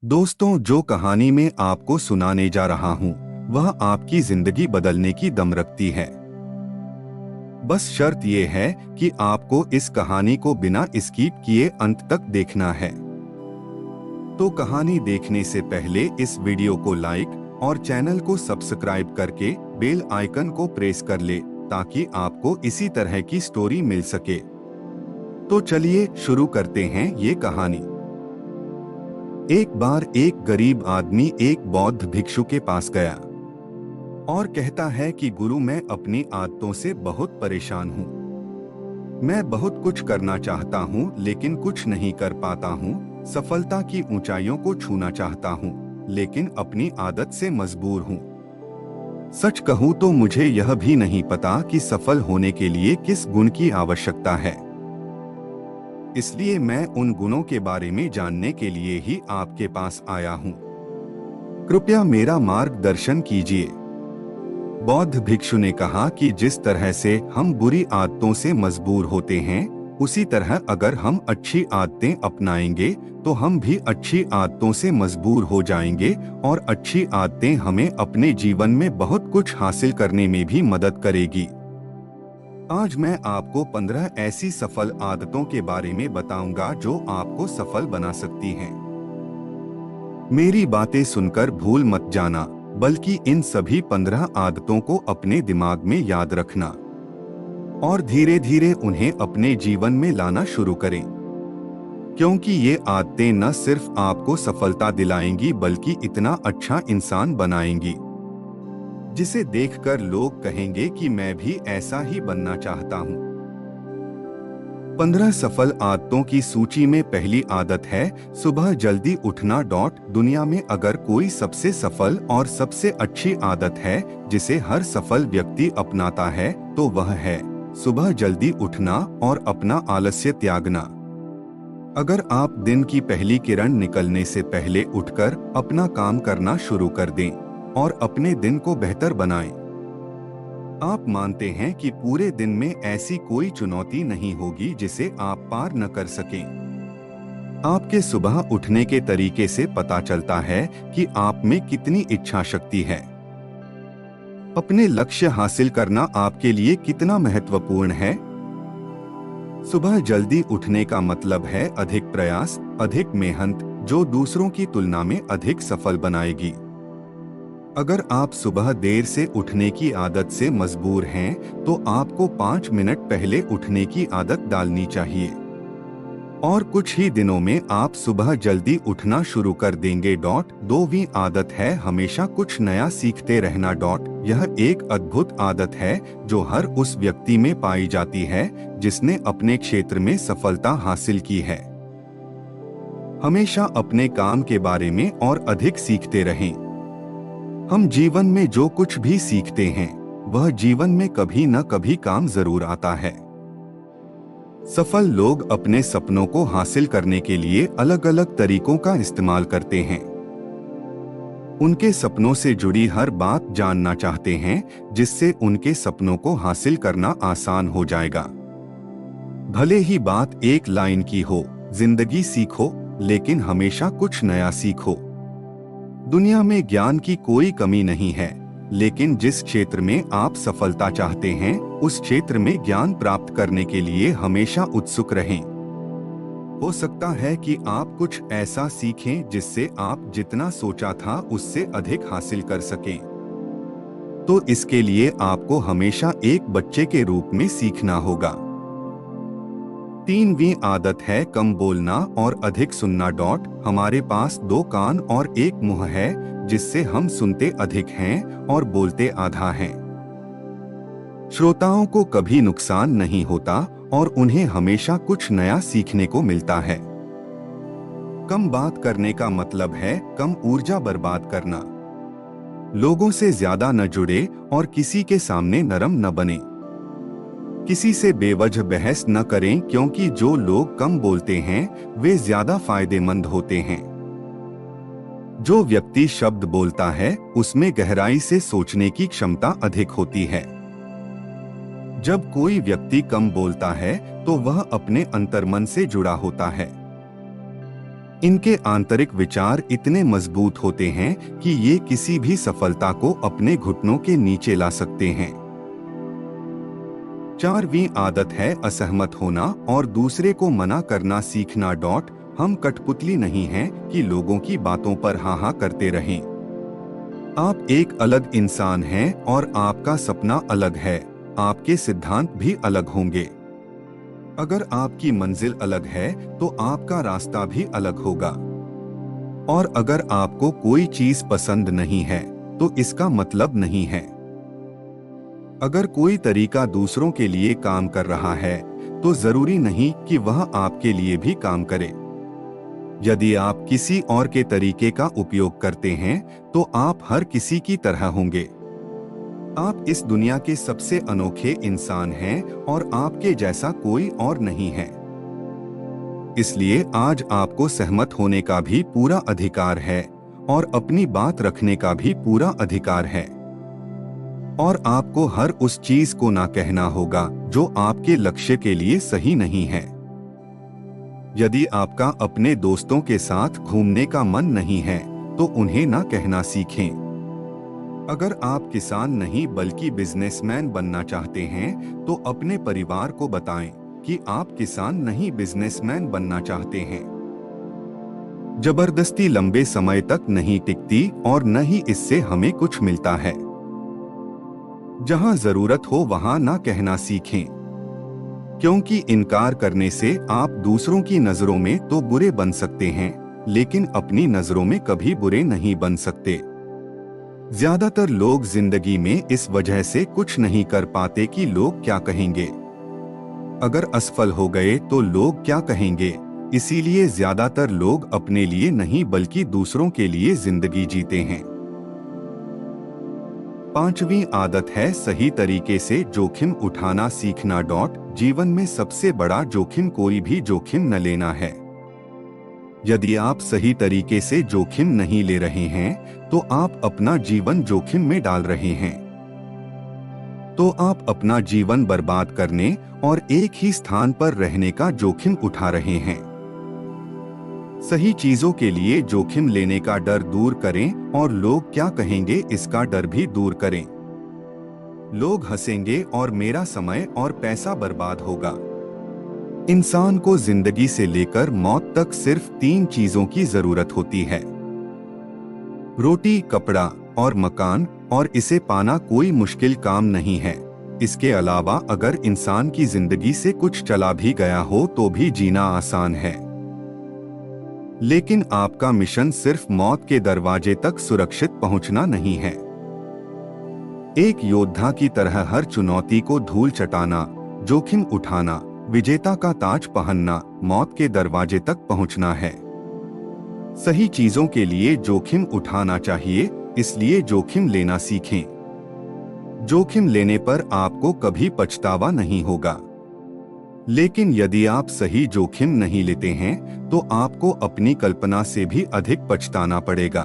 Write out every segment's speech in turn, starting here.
दोस्तों, जो कहानी मैं आपको सुनाने जा रहा हूँ वह आपकी जिंदगी बदलने की दम रखती है। बस शर्त यह है कि आपको इस कहानी को बिना स्किप किए अंत तक देखना है। तो कहानी देखने से पहले इस वीडियो को लाइक और चैनल को सब्सक्राइब करके बेल आइकन को प्रेस कर ले ताकि आपको इसी तरह की स्टोरी मिल सके। तो चलिए शुरू करते हैं ये कहानी। एक बार एक गरीब आदमी एक बौद्ध भिक्षु के पास गया और कहता है कि गुरु, मैं अपनी आदतों से बहुत परेशान हूँ। मैं बहुत कुछ करना चाहता हूँ लेकिन कुछ नहीं कर पाता हूँ। सफलता की ऊंचाइयों को छूना चाहता हूँ लेकिन अपनी आदत से मजबूर हूँ। सच कहूँ तो मुझे यह भी नहीं पता कि सफल होने के लिए किस गुण की आवश्यकता है। इसलिए मैं उन गुणों के बारे में जानने के लिए ही आपके पास आया हूँ। कृपया मेरा मार्गदर्शन कीजिए। बौद्ध भिक्षु ने कहा कि जिस तरह से हम बुरी आदतों से मजबूर होते हैं, उसी तरह अगर हम अच्छी आदतें अपनाएंगे तो हम भी अच्छी आदतों से मजबूर हो जाएंगे और अच्छी आदतें हमें अपने जीवन में बहुत कुछ हासिल करने में भी मदद करेगी। आज मैं आपको 15 ऐसी सफल आदतों के बारे में बताऊंगा जो आपको सफल बना सकती हैं। मेरी बातें सुनकर भूल मत जाना, बल्कि इन सभी 15 आदतों को अपने दिमाग में याद रखना और धीरे धीरे उन्हें अपने जीवन में लाना शुरू करें, क्योंकि ये आदतें न सिर्फ आपको सफलता दिलाएंगी बल्कि इतना अच्छा इंसान बनाएंगी जिसे देखकर लोग कहेंगे कि मैं भी ऐसा ही बनना चाहता हूँ। 15 सफल आदतों की सूची में पहली आदत है सुबह जल्दी उठना। दुनिया में अगर कोई सबसे सफल और सबसे अच्छी आदत है जिसे हर सफल व्यक्ति अपनाता है तो वह है सुबह जल्दी उठना और अपना आलस्य त्यागना। अगर आप दिन की पहली किरण निकलने से पहले उठकर अपना काम करना शुरू कर दें और अपने दिन को बेहतर बनाएं, आप मानते हैं कि पूरे दिन में ऐसी कोई चुनौती नहीं होगी जिसे आप पार न कर सकें। आपके सुबह उठने के तरीके से पता चलता है कि आप में कितनी इच्छा शक्ति है। अपने लक्ष्य हासिल करना आपके लिए कितना महत्वपूर्ण है। सुबह जल्दी उठने का मतलब है अधिक प्रयास, अधिक मेहनत, जो दूसरों की तुलना में अधिक सफल बनाएगी। अगर आप सुबह देर से उठने की आदत से मजबूर हैं, तो आपको 5 मिनट पहले उठने की आदत डालनी चाहिए और कुछ ही दिनों में आप सुबह जल्दी उठना शुरू कर देंगे। 2वीं आदत है हमेशा कुछ नया सीखते रहना। यह एक अद्भुत आदत है जो हर उस व्यक्ति में पाई जाती है जिसने अपने क्षेत्र में सफलता हासिल की है। हमेशा अपने काम के बारे में और अधिक सीखते रहें। हम जीवन में जो कुछ भी सीखते हैं वह जीवन में कभी न कभी काम जरूर आता है। सफल लोग अपने सपनों को हासिल करने के लिए अलग अलग तरीकों का इस्तेमाल करते हैं। उनके सपनों से जुड़ी हर बात जानना चाहते हैं जिससे उनके सपनों को हासिल करना आसान हो जाएगा। भले ही बात एक लाइन की हो, जिंदगी सीखो लेकिन हमेशा कुछ नया सीखो। दुनिया में ज्ञान की कोई कमी नहीं है, लेकिन जिस क्षेत्र में आप सफलता चाहते हैं उस क्षेत्र में ज्ञान प्राप्त करने के लिए हमेशा उत्सुक रहें। हो सकता है कि आप कुछ ऐसा सीखें जिससे आप जितना सोचा था उससे अधिक हासिल कर सकें। तो इसके लिए आपको हमेशा एक बच्चे के रूप में सीखना होगा। 3वीं आदत है कम बोलना और अधिक सुनना। हमारे पास 2 कान और एक मुंह है जिससे हम सुनते अधिक हैं और बोलते आधा हैं। श्रोताओं को कभी नुकसान नहीं होता और उन्हें हमेशा कुछ नया सीखने को मिलता है। कम बात करने का मतलब है कम ऊर्जा बर्बाद करना। लोगों से ज्यादा न जुड़े और किसी के सामने नरम न बने। किसी से बेवजह बहस न करें, क्योंकि जो लोग कम बोलते हैं वे ज्यादा फायदेमंद होते हैं। जो व्यक्ति शब्द बोलता है उसमें गहराई से सोचने की क्षमता अधिक होती है। जब कोई व्यक्ति कम बोलता है तो वह अपने अंतर्मन से जुड़ा होता है। इनके आंतरिक विचार इतने मजबूत होते हैं कि ये किसी भी सफलता को अपने घुटनों के नीचे ला सकते हैं। 4वीं आदत है असहमत होना और दूसरे को मना करना सीखना। हम कठपुतली नहीं हैं कि लोगों की बातों पर हाँ हाँ करते रहें। आप एक अलग इंसान हैं और आपका सपना अलग है। आपके सिद्धांत भी अलग होंगे। अगर आपकी मंजिल अलग है तो आपका रास्ता भी अलग होगा। और अगर आपको कोई चीज पसंद नहीं है तो इसका मतलब नहीं है। अगर कोई तरीका दूसरों के लिए काम कर रहा है तो जरूरी नहीं कि वह आपके लिए भी काम करे। यदि आप किसी और के तरीके का उपयोग करते हैं तो आप हर किसी की तरह होंगे। आप इस दुनिया के सबसे अनोखे इंसान हैं और आपके जैसा कोई और नहीं है। इसलिए आज आपको सहमत होने का भी पूरा अधिकार है और अपनी बात रखने का भी पूरा अधिकार है। और आपको हर उस चीज को ना कहना होगा जो आपके लक्ष्य के लिए सही नहीं है। यदि आपका अपने दोस्तों के साथ घूमने का मन नहीं है तो उन्हें ना कहना सीखें। अगर आप किसान नहीं बल्कि बिजनेसमैन बनना चाहते हैं तो अपने परिवार को बताएं कि आप किसान नहीं बिजनेसमैन बनना चाहते हैं। जबरदस्ती लंबे समय तक नहीं टिकती और न ही इससे हमें कुछ मिलता है। जहां जरूरत हो वहां ना कहना सीखें, क्योंकि इनकार करने से आप दूसरों की नजरों में तो बुरे बन सकते हैं लेकिन अपनी नजरों में कभी बुरे नहीं बन सकते। ज्यादातर लोग जिंदगी में इस वजह से कुछ नहीं कर पाते कि लोग क्या कहेंगे। अगर असफल हो गए तो लोग क्या कहेंगे, इसीलिए ज्यादातर लोग अपने लिए नहीं बल्कि दूसरों के लिए जिंदगी जीते हैं। 5वीं आदत है सही तरीके से जोखिम उठाना सीखना। जीवन में सबसे बड़ा जोखिम कोई भी जोखिम न लेना है। यदि आप सही तरीके से जोखिम नहीं ले रहे हैं तो आप अपना जीवन जोखिम में डाल रहे हैं। तो आप अपना जीवन बर्बाद करने और एक ही स्थान पर रहने का जोखिम उठा रहे हैं। सही चीजों के लिए जोखिम लेने का डर दूर करें और लोग क्या कहेंगे इसका डर भी दूर करें। लोग हंसेंगे और मेरा समय और पैसा बर्बाद होगा। इंसान को जिंदगी से लेकर मौत तक सिर्फ 3 चीजों की जरूरत होती है, रोटी, कपड़ा और मकान, और इसे पाना कोई मुश्किल काम नहीं है। इसके अलावा अगर इंसान की जिंदगी से कुछ चला भी गया हो तो भी जीना आसान है। लेकिन आपका मिशन सिर्फ मौत के दरवाजे तक सुरक्षित पहुंचना नहीं है। एक योद्धा की तरह हर चुनौती को धूल चटाना, जोखिम उठाना, विजेता का ताज पहनना, मौत के दरवाजे तक पहुंचना है। सही चीजों के लिए जोखिम उठाना चाहिए, इसलिए जोखिम लेना सीखें। जोखिम लेने पर आपको कभी पछतावा नहीं होगा। लेकिन यदि आप सही जोखिम नहीं लेते हैं तो आपको अपनी कल्पना से भी अधिक पछताना पड़ेगा।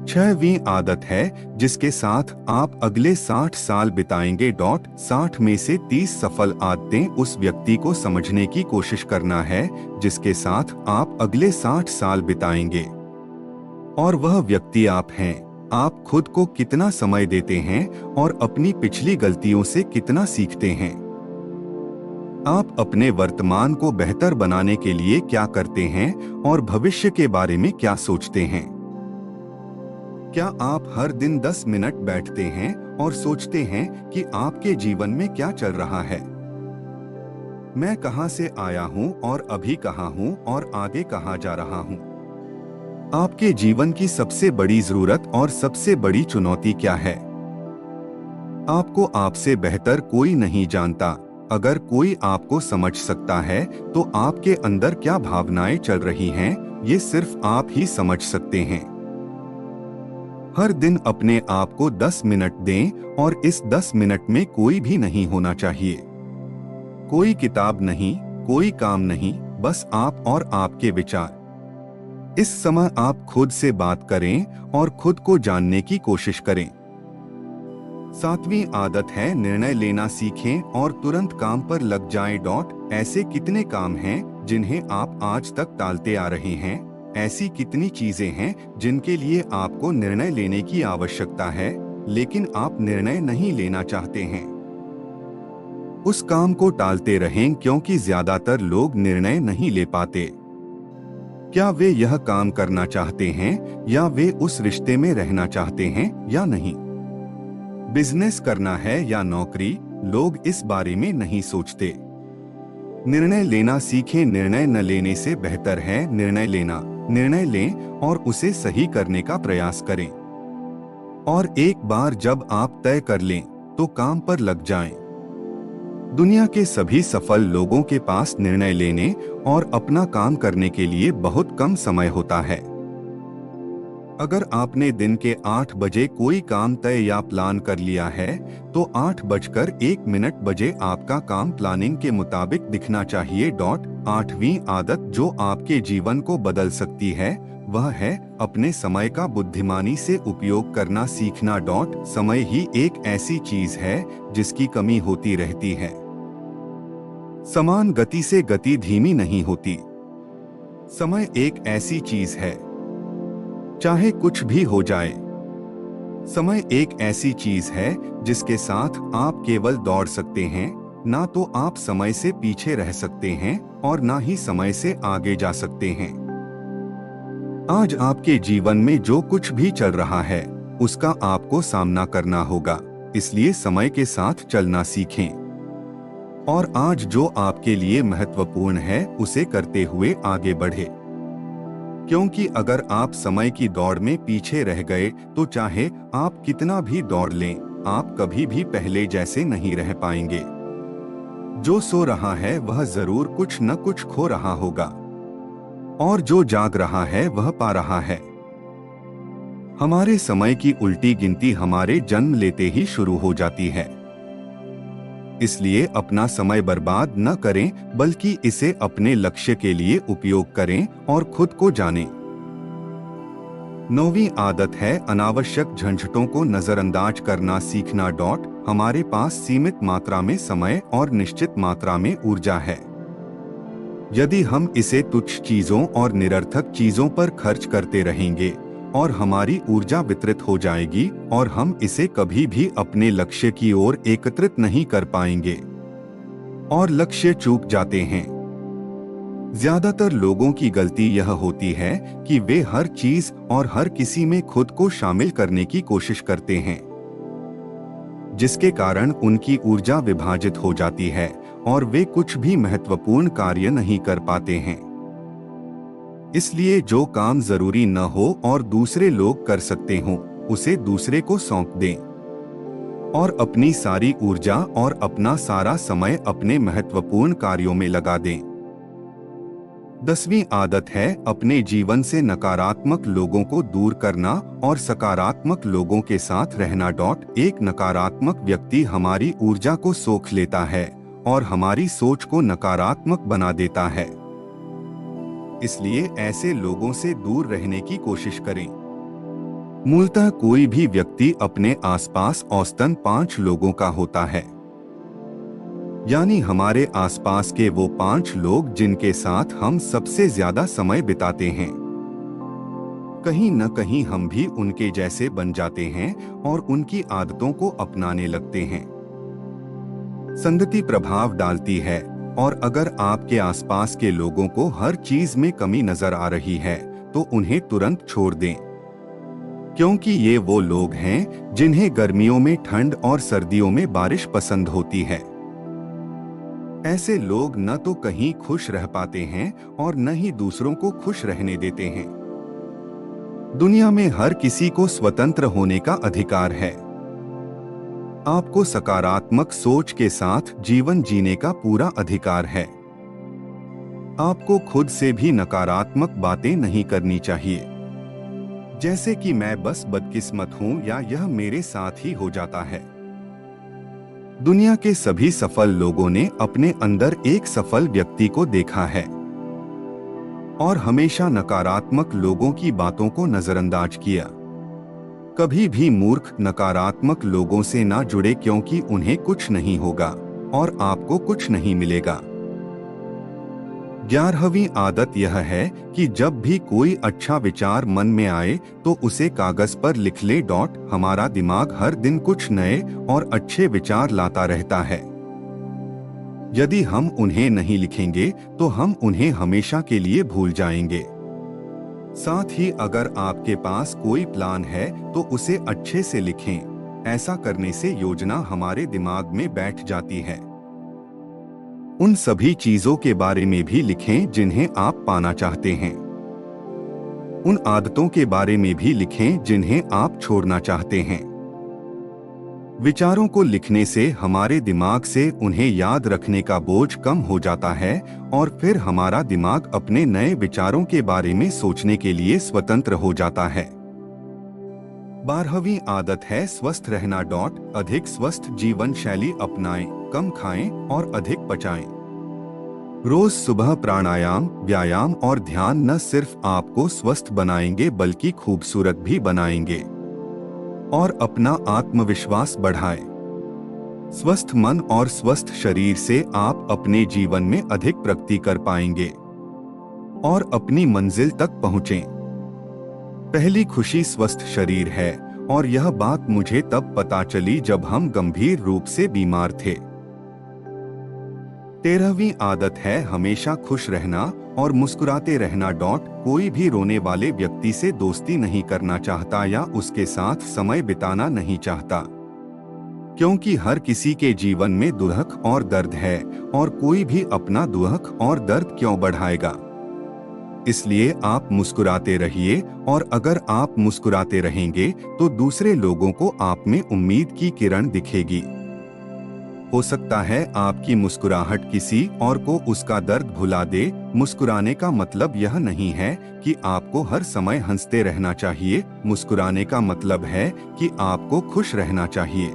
6वीं आदत है जिसके साथ आप अगले 60 साल बिताएंगे। 60 में से 30 सफल आदतें उस व्यक्ति को समझने की कोशिश करना है जिसके साथ आप अगले 60 साल बिताएंगे। और वह व्यक्ति आप हैं। आप खुद को कितना समय देते हैं और अपनी पिछली गलतियों से कितना सीखते हैं। आप अपने वर्तमान को बेहतर बनाने के लिए क्या करते हैं और भविष्य के बारे में क्या सोचते हैं। क्या आप हर दिन 10 मिनट बैठते हैं और सोचते हैं कि आपके जीवन में क्या चल रहा है। मैं कहां से आया हूं और अभी कहां हूं और आगे कहां जा रहा हूं। आपके जीवन की सबसे बड़ी जरूरत और सबसे बड़ी चुनौती क्या है। आपको आपसे बेहतर कोई नहीं जानता। अगर कोई आपको समझ सकता है तो आपके अंदर क्या भावनाएं चल रही हैं, ये सिर्फ आप ही समझ सकते हैं। हर दिन अपने आप को 10 मिनट दें और इस 10 मिनट में कोई भी नहीं होना चाहिए। कोई किताब नहीं, कोई काम नहीं, बस आप और आपके विचार। इस समय आप खुद से बात करें और खुद को जानने की कोशिश करें। 7वीं आदत है निर्णय लेना सीखें और तुरंत काम पर लग जाएं। ऐसे कितने काम हैं जिन्हें आप आज तक टालते आ रहे हैं? ऐसी कितनी चीजें हैं जिनके लिए आपको निर्णय लेने की आवश्यकता है, लेकिन आप निर्णय नहीं लेना चाहते हैं? उस काम को टालते रहें क्योंकि ज्यादातर लोग निर्णय नहीं ले पाते। क्या वे यह काम करना चाहते हैं या वे उस रिश्ते में रहना चाहते हैं या नहीं? बिजनेस करना है या नौकरी, लोग इस बारे में नहीं सोचते। निर्णय लेना सीखें। निर्णय न लेने से बेहतर है निर्णय लेना। निर्णय लें और उसे सही करने का प्रयास करें। और एक बार जब आप तय कर लें तो काम पर लग जाएं। दुनिया के सभी सफल लोगों के पास निर्णय लेने और अपना काम करने के लिए बहुत कम समय होता है। अगर आपने दिन के 8 बजे कोई काम तय या प्लान कर लिया है, तो 8:01 बजे आपका काम प्लानिंग के मुताबिक दिखना चाहिए। 8वीं आदत जो आपके जीवन को बदल सकती है वह है अपने समय का बुद्धिमानी से उपयोग करना सीखना। समय ही एक ऐसी चीज है जिसकी कमी होती रहती है। समान गति से गति धीमी नहीं होती। समय एक ऐसी चीज है, चाहे कुछ भी हो जाए, समय एक ऐसी चीज है जिसके साथ आप केवल दौड़ सकते हैं, ना तो आप समय से पीछे रह सकते हैं और ना ही समय से आगे जा सकते हैं। आज आपके जीवन में जो कुछ भी चल रहा है उसका आपको सामना करना होगा, इसलिए समय के साथ चलना सीखें और आज जो आपके लिए महत्वपूर्ण है उसे करते हुए आगे बढ़े। क्योंकि अगर आप समय की दौड़ में पीछे रह गए तो चाहे आप कितना भी दौड़ लें, आप कभी भी पहले जैसे नहीं रह पाएंगे। जो सो रहा है वह जरूर कुछ न कुछ खो रहा होगा और जो जाग रहा है वह पा रहा है। हमारे समय की उल्टी गिनती हमारे जन्म लेते ही शुरू हो जाती है। इसलिए अपना समय बर्बाद न करें, बल्कि इसे अपने लक्ष्य के लिए उपयोग करें और खुद को जानें। 9वीं आदत है अनावश्यक झंझटों को नजरअंदाज करना सीखना। हमारे पास सीमित मात्रा में समय और निश्चित मात्रा में ऊर्जा है। यदि हम इसे तुच्छ चीजों और निरर्थक चीजों पर खर्च करते रहेंगे और हमारी ऊर्जा वितरित हो जाएगी और हम इसे कभी भी अपने लक्ष्य की ओर एकत्रित नहीं कर पाएंगे और लक्ष्य चूक जाते हैं। ज्यादातर लोगों की गलती यह होती है कि वे हर चीज और हर किसी में खुद को शामिल करने की कोशिश करते हैं, जिसके कारण उनकी ऊर्जा विभाजित हो जाती है और वे कुछ भी महत्वपूर्ण कार्य नहीं कर पाते हैं। इसलिए जो काम जरूरी न हो और दूसरे लोग कर सकते हों, उसे दूसरे को सौंप दें और अपनी सारी ऊर्जा और अपना सारा समय अपने महत्वपूर्ण कार्यों में लगा दें। 10वीं आदत है अपने जीवन से नकारात्मक लोगों को दूर करना और सकारात्मक लोगों के साथ रहना। एक नकारात्मक व्यक्ति हमारी ऊर्जा को सोख लेता है और हमारी सोच को नकारात्मक बना देता है। इसलिए ऐसे लोगों से दूर रहने की कोशिश करें। मूलतः कोई भी व्यक्ति अपने आसपास औसतन 5 लोगों का होता है, यानी हमारे आसपास के वो 5 लोग जिनके साथ हम सबसे ज्यादा समय बिताते हैं। कहीं न कहीं हम भी उनके जैसे बन जाते हैं और उनकी आदतों को अपनाने लगते हैं। संगति प्रभाव डालती है और अगर आपके आसपास के लोगों को हर चीज में कमी नजर आ रही है तो उन्हें तुरंत छोड़ दें, क्योंकि ये वो लोग हैं जिन्हें गर्मियों में ठंड और सर्दियों में बारिश पसंद होती है। ऐसे लोग न तो कहीं खुश रह पाते हैं और न ही दूसरों को खुश रहने देते हैं। दुनिया में हर किसी को स्वतंत्र होने का अधिकार है। आपको सकारात्मक सोच के साथ जीवन जीने का पूरा अधिकार है। आपको खुद से भी नकारात्मक बातें नहीं करनी चाहिए, जैसे कि मैं बस बदकिस्मत हूं या यह मेरे साथ ही हो जाता है। दुनिया के सभी सफल लोगों ने अपने अंदर एक सफल व्यक्ति को देखा है और हमेशा नकारात्मक लोगों की बातों को नजरअंदाज किया। कभी भी मूर्ख नकारात्मक लोगों से ना जुड़े, क्योंकि उन्हें कुछ नहीं होगा और आपको कुछ नहीं मिलेगा। 11वीं आदत यह है कि जब भी कोई अच्छा विचार मन में आए तो उसे कागज पर लिख ले। हमारा दिमाग हर दिन कुछ नए और अच्छे विचार लाता रहता है। यदि हम उन्हें नहीं लिखेंगे तो हम उन्हें हमेशा के लिए भूल जाएंगे। साथ ही अगर आपके पास कोई प्लान है तो उसे अच्छे से लिखें। ऐसा करने से योजना हमारे दिमाग में बैठ जाती है। उन सभी चीजों के बारे में भी लिखें जिन्हें आप पाना चाहते हैं। उन आदतों के बारे में भी लिखें जिन्हें आप छोड़ना चाहते हैं। विचारों को लिखने से हमारे दिमाग से उन्हें याद रखने का बोझ कम हो जाता है और फिर हमारा दिमाग अपने नए विचारों के बारे में सोचने के लिए स्वतंत्र हो जाता है। 12वीं आदत है स्वस्थ रहना। अधिक स्वस्थ जीवन शैली अपनाएं, कम खाएं और अधिक पचाएं। रोज सुबह प्राणायाम, व्यायाम और ध्यान न सिर्फ आपको स्वस्थ बनाएंगे बल्कि खूबसूरत भी बनाएंगे और अपना आत्मविश्वास बढ़ाएं। स्वस्थ मन और स्वस्थ शरीर से आप अपने जीवन में अधिक प्रगति कर पाएंगे और अपनी मंजिल तक पहुंचें। पहली खुशी स्वस्थ शरीर है और यह बात मुझे तब पता चली जब हम गंभीर रूप से बीमार थे। 13वीं आदत है हमेशा खुश रहना और मुस्कुराते रहना। कोई भी रोने वाले व्यक्ति से दोस्ती नहीं करना चाहता या उसके साथ समय बिताना नहीं चाहता, क्योंकि हर किसी के जीवन में दुख और दर्द है और कोई भी अपना दुख और दर्द क्यों बढ़ाएगा। इसलिए आप मुस्कुराते रहिए और अगर आप मुस्कुराते रहेंगे तो दूसरे लोगों को आप में उम्मीद की किरण दिखेगी। हो सकता है आपकी मुस्कुराहट किसी और को उसका दर्द भुला दे। मुस्कुराने का मतलब यह नहीं है कि आपको हर समय हंसते रहना चाहिए। मुस्कुराने का मतलब है कि आपको खुश रहना चाहिए।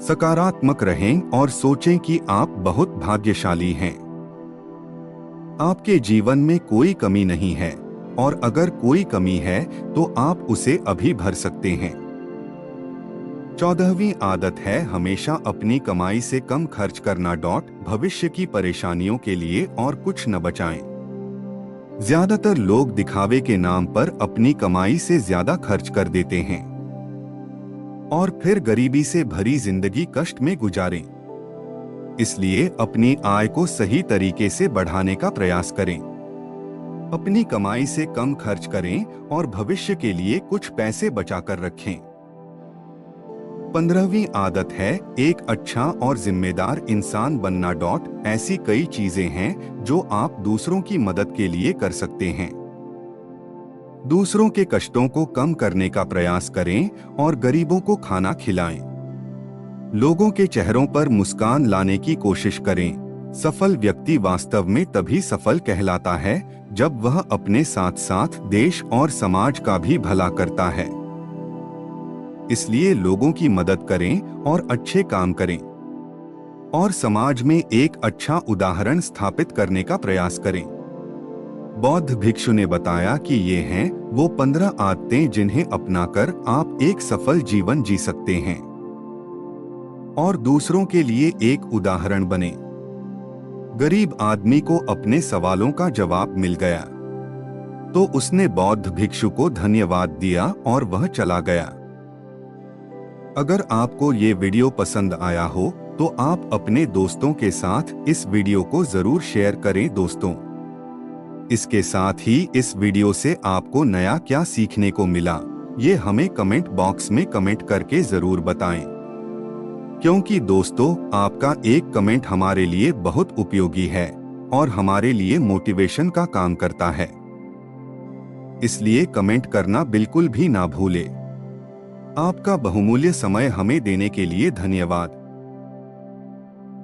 सकारात्मक रहें और सोचें कि आप बहुत भाग्यशाली हैं। आपके जीवन में कोई कमी नहीं है और अगर कोई कमी है तो आप उसे अभी भर सकते हैं। 14वीं आदत है हमेशा अपनी कमाई से कम खर्च करना। भविष्य की परेशानियों के लिए और कुछ न बचाएं। ज्यादातर लोग दिखावे के नाम पर अपनी कमाई से ज्यादा खर्च कर देते हैं और फिर गरीबी से भरी जिंदगी कष्ट में गुजारें। इसलिए अपनी आय को सही तरीके से बढ़ाने का प्रयास करें। अपनी कमाई से कम खर्च करें और भविष्य के लिए कुछ पैसे बचाकर रखें। 15वीं आदत है एक अच्छा और जिम्मेदार इंसान बनना। ऐसी कई चीजें हैं जो आप दूसरों की मदद के लिए कर सकते हैं। दूसरों के कष्टों को कम करने का प्रयास करें और गरीबों को खाना खिलाएं। लोगों के चेहरों पर मुस्कान लाने की कोशिश करें। सफल व्यक्ति वास्तव में तभी सफल कहलाता है जब वह अपने साथ साथ देश और समाज का भी भला करता है। इसलिए लोगों की मदद करें और अच्छे काम करें और समाज में एक अच्छा उदाहरण स्थापित करने का प्रयास करें। बौद्ध भिक्षु ने बताया कि ये हैं वो 15 आदतें जिन्हें अपनाकर आप एक सफल जीवन जी सकते हैं और दूसरों के लिए एक उदाहरण बने। गरीब आदमी को अपने सवालों का जवाब मिल गया तो उसने बौद्ध भिक्षु को धन्यवाद दिया और वह चला गया। अगर आपको ये वीडियो पसंद आया हो तो आप अपने दोस्तों के साथ इस वीडियो को जरूर शेयर करें दोस्तों। इसके साथ ही इस वीडियो से आपको नया क्या सीखने को मिला ये हमें कमेंट बॉक्स में कमेंट करके जरूर बताएं, क्योंकि दोस्तों आपका एक कमेंट हमारे लिए बहुत उपयोगी है और हमारे लिए मोटिवेशन का काम करता है। इसलिए कमेंट करना बिल्कुल भी ना भूलें। आपका बहुमूल्य समय हमें देने के लिए धन्यवाद।